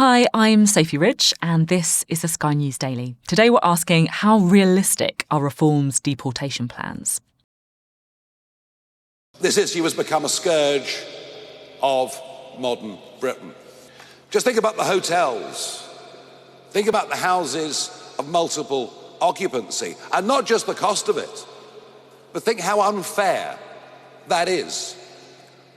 Hi, I'm Sophy Ridge, and this is the Sky News Daily. Today we're asking, how realistic are Reform's deportation plans? This issue has become a scourge of modern Britain. Just think about the hotels. Think about the houses of multiple occupancy, and not just the cost of it, but think how unfair that is.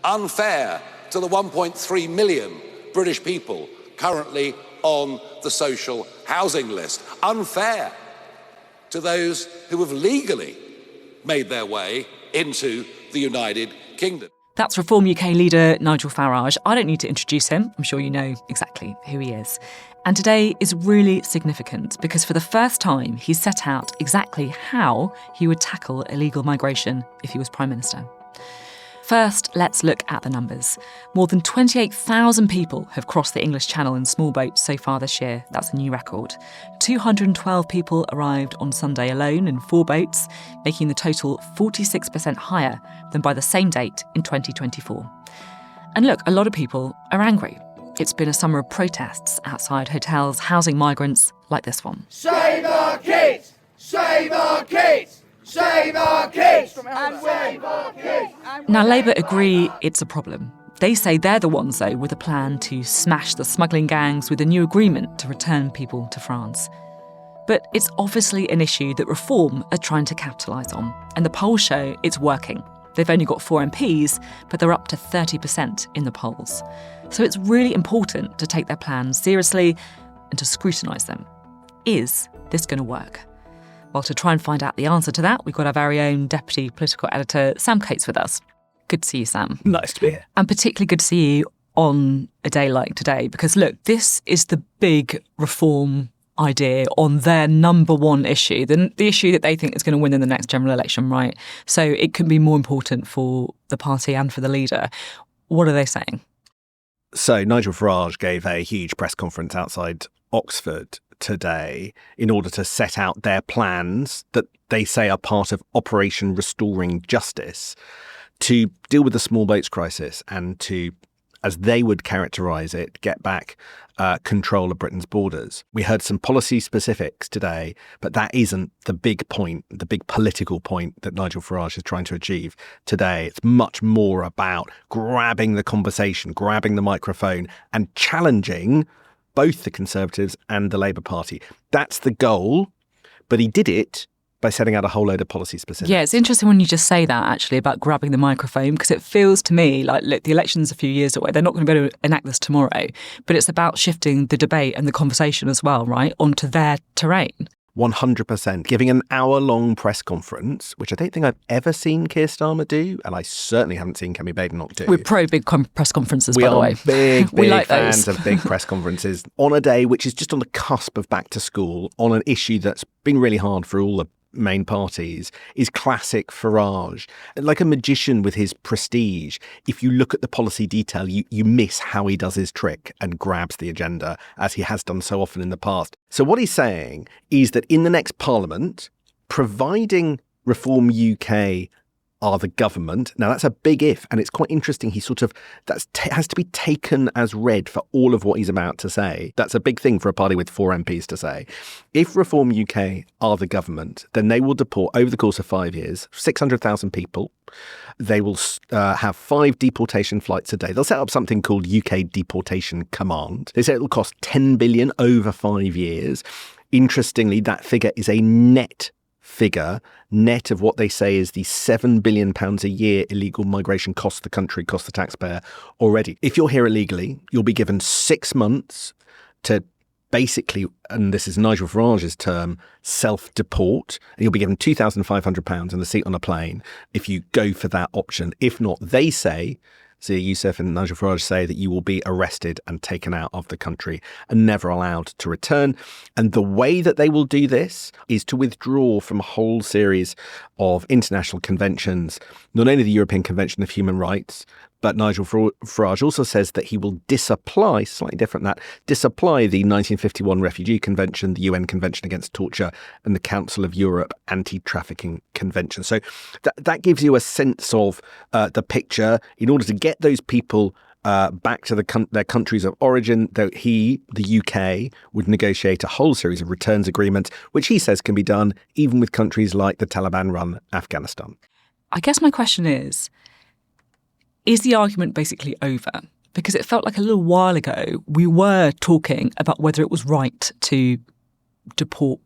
Unfair to the 1.3 million British people currently on the social housing list. Unfair to those who have legally made their way into the United Kingdom. That's Reform UK leader Nigel Farage. I don't need to introduce him. I'm sure you know exactly who he is. And today is really significant because for the first time, he's set out exactly how he would tackle illegal migration if he was Prime Minister. First, let's look at the numbers. More than 28,000 people have crossed the English Channel in small boats so far this year. That's a new record. 212 people arrived on Sunday alone in 4 boats, making the total 46% higher than by the same date in 2024. And look, a lot of people are angry. It's been a summer of protests outside hotels housing migrants like this one. Save our kids! Save our kids! Save our kids! And save our kids! Now, Labour agree it's a problem. They say they're the ones, though, with a plan to smash the smuggling gangs with a new agreement to return people to France. But it's obviously an issue that Reform are trying to capitalise on, and the polls show it's working. They've only got 4 MPs, but they're up to 30% in the polls. So it's really important to take their plans seriously and to scrutinise them. Is this going to work? Well, to try and find out the answer to that, we've got our very own deputy political editor, Sam Coates, with us. Good to see you, Sam. Nice to be here. And particularly good to see you on a day like today, because look, this is the big Reform idea on their number one issue, the issue that they think is going to win in the next general election, right? So it can be more important for the party and for the leader. What are they saying? So Nigel Farage gave a huge press conference outside Oxford today in order to set out their plans that they say are part of Operation Restoring Justice to deal with the small boats crisis and to, as they would characterise it, get back control of Britain's borders. We heard some policy specifics today, but that isn't the big point, the big political point that Nigel Farage is trying to achieve today. It's much more about grabbing the conversation, grabbing the microphone and challenging both the Conservatives and the Labour Party. That's the goal, but he did it by setting out a whole load of policy specifics. Yeah, it's interesting when you just say that, actually, about grabbing the microphone, because it feels to me like, look, the election's a few years away. They're not going to be able to enact this tomorrow, but it's about shifting the debate and the conversation as well, right, onto their terrain. 100%. Giving an hour-long press conference, which I don't think I've ever seen Keir Starmer do, and I certainly haven't seen Kemi Badenoch do. We're pro-big press conferences, by the way. We are big like fans those. of big press conferences on a day which is just on the cusp of back to school, on an issue that's been really hard for all the main parties, is classic Farage. Like a magician with his prestige, if you look at the policy detail, you miss how he does his trick and grabs the agenda, as he has done so often in the past. So what he's saying is that in the next Parliament, providing Reform UK are the government. Now, that's a big if, and it's quite interesting. He sort of, has to be taken as read for all of what he's about to say. That's a big thing for a party with 4 MPs to say. If Reform UK are the government, then they will deport, over the course of 5 years, 600,000 people. They will have 5 deportation flights a day. They'll set up something called UK Deportation Command. They say it will cost 10 billion over 5 years. Interestingly, that figure is a net figure, net of what they say is the £7 billion a year illegal migration costs the country, costs the taxpayer already. If you're here illegally, you'll be given 6 months to basically, and this is Nigel Farage's term, self-deport. You'll be given £2,500 and a seat on a plane if you go for that option. If not, they say, Zia Youssef and Nigel Farage say, that you will be arrested and taken out of the country and never allowed to return. And the way that they will do this is to withdraw from a whole series of international conventions, not only the European Convention of Human Rights, but Nigel Farage also says that he will disapply, slightly different than that, disapply the 1951 Refugee Convention, the UN Convention Against Torture, and the Council of Europe Anti-Trafficking Convention. So that gives you a sense of the picture. In order to get those people back to their countries of origin, though the UK, would negotiate a whole series of returns agreements, which he says can be done even with countries like the Taliban-run Afghanistan. I guess my question is the argument basically over? Because it felt like a little while ago we were talking about whether it was right to deport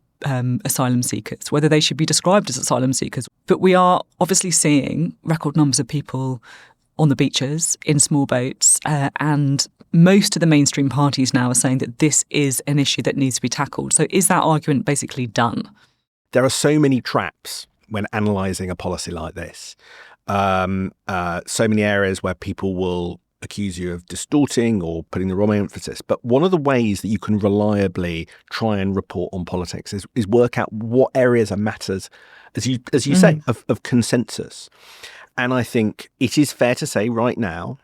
asylum seekers, whether they should be described as asylum seekers. But we are obviously seeing record numbers of people on the beaches, in small boats, and most of the mainstream parties now are saying that this is an issue that needs to be tackled. So is that argument basically done? There are so many traps when analysing a policy like this. So many areas where people will accuse you of distorting or putting the wrong emphasis. But one of the ways that you can reliably try and report on politics is work out what areas are matters, as you say, of consensus. And I think it is fair to say right now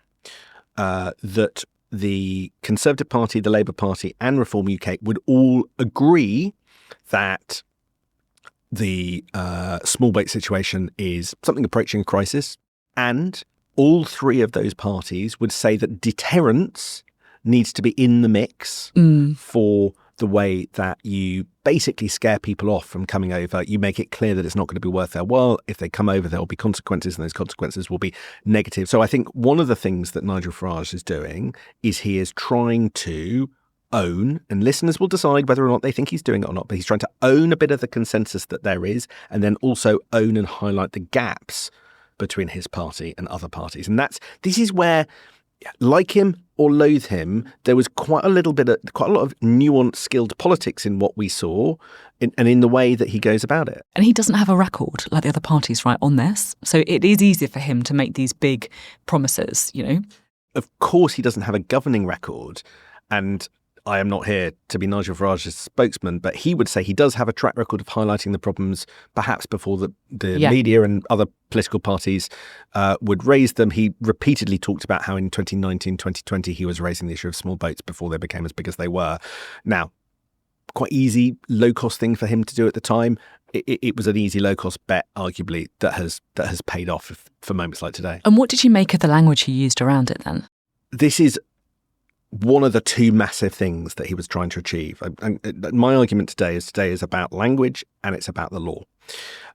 that the Conservative Party, the Labour Party and Reform UK would all agree that the small boat situation is something approaching a crisis. And all three of those parties would say that deterrence needs to be in the mix for the way that you basically scare people off from coming over. You make it clear that it's not going to be worth their while. If they come over, there will be consequences, and those consequences will be negative. So I think one of the things that Nigel Farage is doing is he is trying to own, and listeners will decide whether or not they think he's doing it or not, but he's trying to own a bit of the consensus that there is, and then also own and highlight the gaps between his party and other parties. And this is where, like him or loathe him, there was quite a lot of nuanced, skilled politics in what we saw and in the way that he goes about it. And he doesn't have a record like the other parties, right, on this. So it is easier for him to make these big promises, you know? Of course, he doesn't have a governing record. And I am not here to be Nigel Farage's spokesman, but he would say he does have a track record of highlighting the problems perhaps before the media and other political parties would raise them. He repeatedly talked about how in 2019, 2020, he was raising the issue of small boats before they became as big as they were. Now, quite easy, low-cost thing for him to do at the time. It was an easy, low-cost bet, arguably, that has paid off for moments like today. And what did you make of the language he used around it then? This is one of the two massive things that he was trying to achieve. My argument today is about language and it's about the law.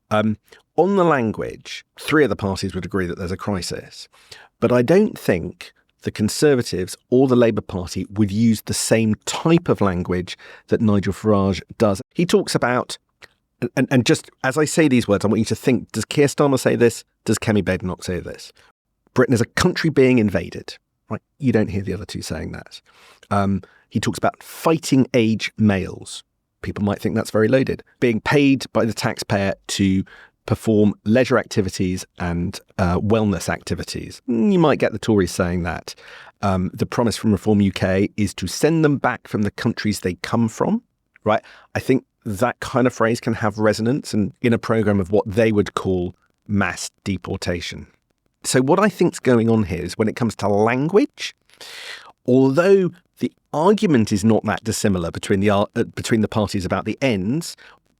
On the language, three of the parties would agree that there's a crisis, but I don't think the Conservatives or the Labour Party would use the same type of language that Nigel Farage does. He talks about, and just as I say these words, I want you to think, does Keir Starmer say this? Does Kemi Badenoch say this? Britain is a country being invaded. Right, you don't hear the other two saying that. He talks about fighting age males. People might think that's very loaded. Being paid by the taxpayer to perform leisure activities and wellness activities. You might get the Tories saying that. The promise from Reform UK is to send them back from the countries they come from. Right. I think that kind of phrase can have resonance and in a programme of what they would call mass deportation. So what I think's going on here is when it comes to language, although the argument is not that dissimilar between the parties about the ends,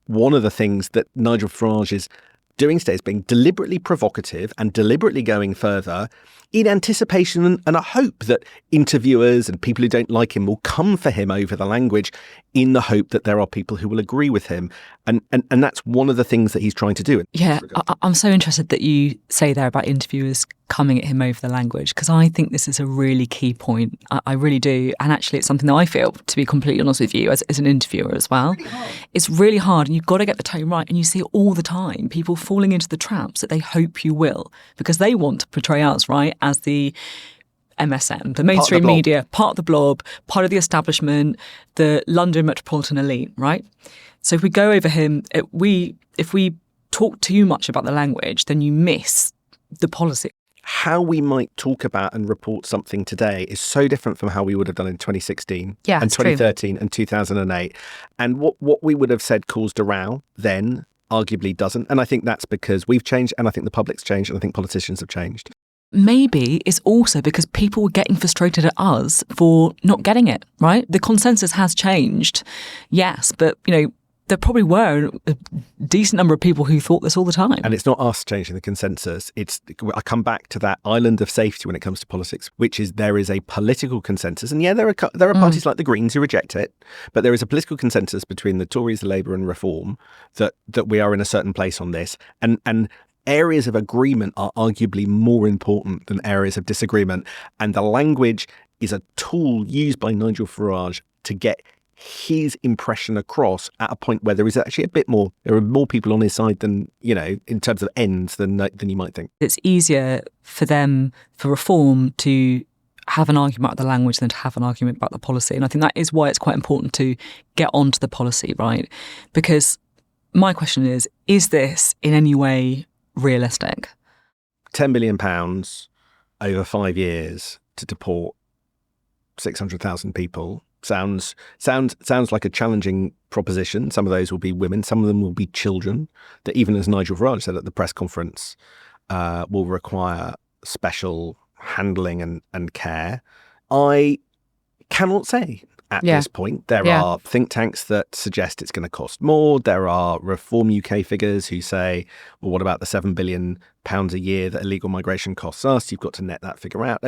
one of the things that Nigel Farage is doing today is being deliberately provocative and deliberately going further in anticipation and a hope that interviewers and people who don't like him will come for him over the language in the hope that there are people who will agree with him. And that's one of the things that he's trying to do. Yeah, I'm so interested that you say there about interviewers coming at him over the language, because I think this is a really key point. I really do. And actually, it's something that I feel, to be completely honest with you, as an interviewer as well. It's really hard and you've got to get the tone right. And you see it all the time, people falling into the traps that they hope you will, because they want to portray us, right, as the MSM, the mainstream media, part of the blob, part of the establishment, the London metropolitan elite, right? So if we go over him, if we talk too much about the language, then you miss the policy. How we might talk about and report something today is so different from how we would have done in 2016 and 2013 and 2008. And what we would have said caused a row then arguably doesn't. And I think that's because we've changed, and I think the public's changed, and I think politicians have changed. Maybe it's also because people were getting frustrated at us for not getting it, right? The consensus has changed, yes, but, you know, there probably were a decent number of people who thought this all the time. And it's not us changing the consensus. I come back to that island of safety when it comes to politics, which is there is a political consensus. And yeah, there are parties like the Greens who reject it, but there is a political consensus between the Tories, the Labour and Reform that we are in a certain place on this. And areas of agreement are arguably more important than areas of disagreement. And the language is a tool used by Nigel Farage to get his impression across at a point where there is actually there are more people on his side than, in terms of ends than you might think. It's easier for Reform to have an argument about the language than to have an argument about the policy. And I think that is why it's quite important to get onto the policy, right? Because my question is this in any way realistic? £10 million over 5 years to deport 600,000 people sounds like a challenging proposition. Some of those will be women, some of them will be children that, even as Nigel Farage said at the press conference, will require special handling and care. I cannot say at this point. There are think tanks that suggest it's going to cost more. There are Reform UK figures who say, well, what about the £7 billion a year that illegal migration costs us? You've got to net that figure out.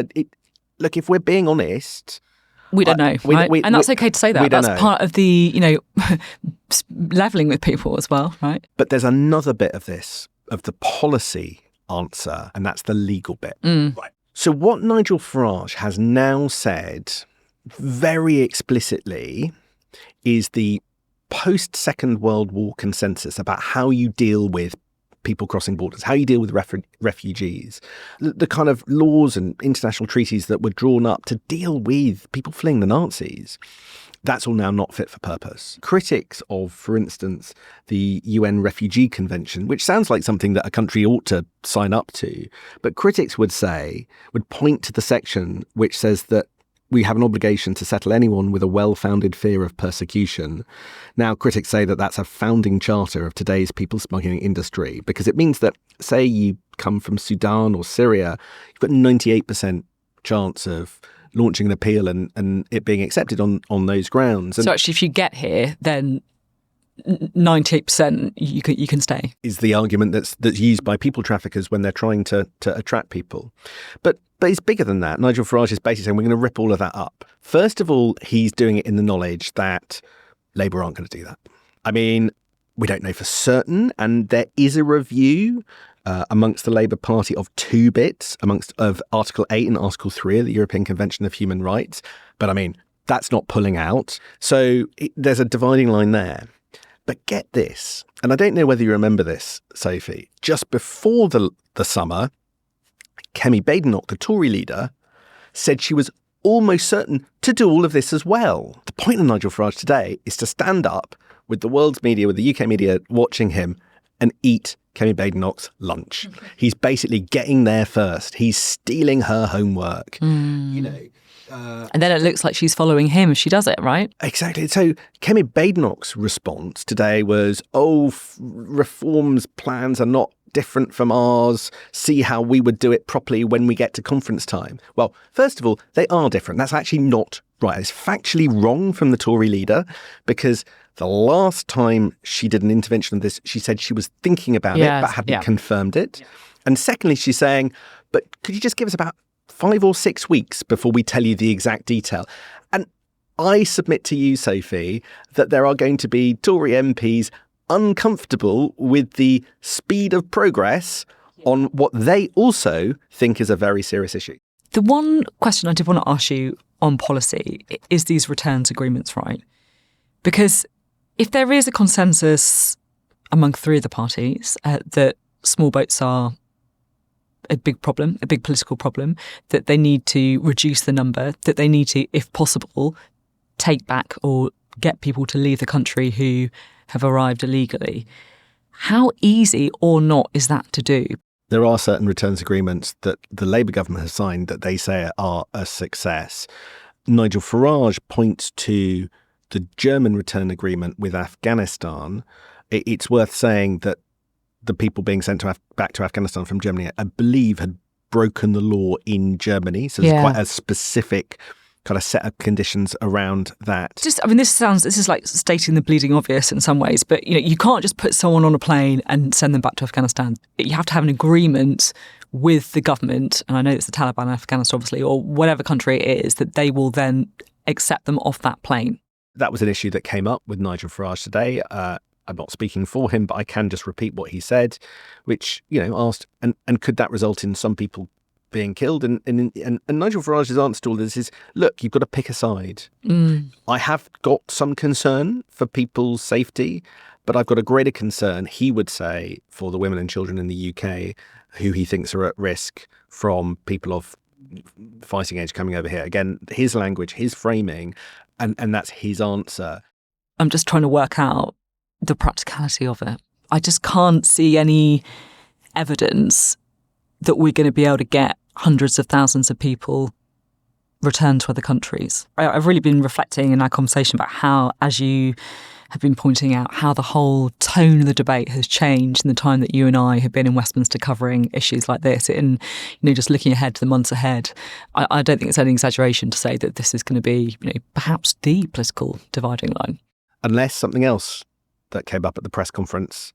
Look, if we're being honest, we don't know, right? And that's okay to say that. That's part of the, levelling with people as well, right? But there's another bit of this, of the policy answer, and that's the legal bit. Right. So what Nigel Farage has now said very explicitly is the post-Second World War consensus about how you deal with people crossing borders, how you deal with refugees, the kind of laws and international treaties that were drawn up to deal with people fleeing the Nazis. That's all now not fit for purpose. Critics of, for instance, the UN Refugee Convention, which sounds like something that a country ought to sign up to, but critics would point to the section which says that we have an obligation to settle anyone with a well-founded fear of persecution. Now, critics say that that's a founding charter of today's people smuggling industry, because it means that, say you come from Sudan or Syria, you've got 98% chance of launching an appeal and it being accepted on those grounds. And so actually, if you get here, then 98% you can stay. Is the argument that's used by people traffickers when they're trying to attract people. But it's bigger than that. Nigel Farage is basically saying we're going to rip all of that up. First of all, he's doing it in the knowledge that Labour aren't going to do that. I mean, we don't know for certain, and there is a review amongst the Labour Party of two bits, of Article 8 and Article 3 of the European Convention of Human Rights. But I mean, that's not pulling out. So there's a dividing line there. But get this, and I don't know whether you remember this, Sophie, just before the summer, Kemi Badenoch, the Tory leader, said she was almost certain to do all of this as well. The point of Nigel Farage today is to stand up with the world's media, with the UK media watching him, and eat Kemi Badenoch's lunch. He's basically getting there first. He's stealing her homework. And then it looks like she's following him if she does it, right? Exactly. So Kemi Badenoch's response today was, Reform's plans are not different from ours. See how we would do it properly when we get to conference time. Well, first of all, they are different. That's actually not right. It's factually wrong from the Tory leader, because the last time she did an intervention on this, she said she was thinking about it but hadn't confirmed it. Yeah. And secondly, she's saying, but could you just give us about 5 or 6 weeks before we tell you the exact detail? And I submit to you, Sophie, that there are going to be Tory MPs uncomfortable with the speed of progress on what they also think is a very serious issue. The one question I did want to ask you on policy is these returns agreements, right? Because if there is a consensus among 3 of the parties that small boats are a big problem, a big political problem, that they need to reduce the number, that they need to, if possible, take back or get people to leave the country who have arrived illegally. How easy or not is that to do? There are certain returns agreements that the Labour government has signed that they say are a success. Nigel Farage points to the German return agreement with Afghanistan. It's worth saying that the people being sent back to Afghanistan from Germany, I believe, had broken the law in Germany. So there's quite a specific kind of set of conditions around that. This is like stating the bleeding obvious in some ways, but you can't just put someone on a plane and send them back to Afghanistan. You have to have an agreement with the government, and I know it's the Taliban in Afghanistan, obviously, or whatever country it is, that they will then accept them off that plane. That was an issue that came up with Nigel Farage today. I'm not speaking for him, but I can just repeat what he said, which, asked, and could that result in some people being killed? And Nigel Farage's answer to all this is, look, you've got to pick a side. I have got some concern for people's safety, but I've got a greater concern, he would say, for the women and children in the UK who he thinks are at risk from people of fighting age coming over here. Again, his language, his framing, and that's his answer. I'm just trying to work out the practicality of it. I just can't see any evidence that we're going to be able to get hundreds of thousands of people returned to other countries. I've really been reflecting in our conversation about how, as you have been pointing out, how the whole tone of the debate has changed in the time that you and I have been in Westminster covering issues like this. And, just looking ahead to the months ahead, I don't think it's any exaggeration to say that this is going to be, perhaps the political dividing line. Unless something else that came up at the press conference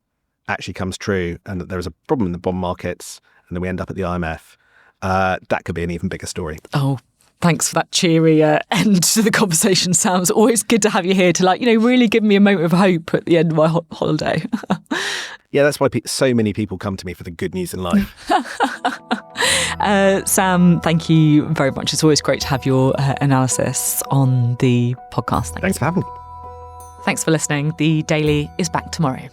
actually comes true, and that there is a problem in the bond markets, and then we end up at the IMF, that could be an even bigger story. Oh, thanks for that cheery end to the conversation, Sam. It's always good to have you here to really give me a moment of hope at the end of my holiday. Yeah, that's why so many people come to me for the good news in life. Sam, thank you very much. It's always great to have your analysis on the podcast. Thanks for having me. Thanks for listening. The Daily is back tomorrow.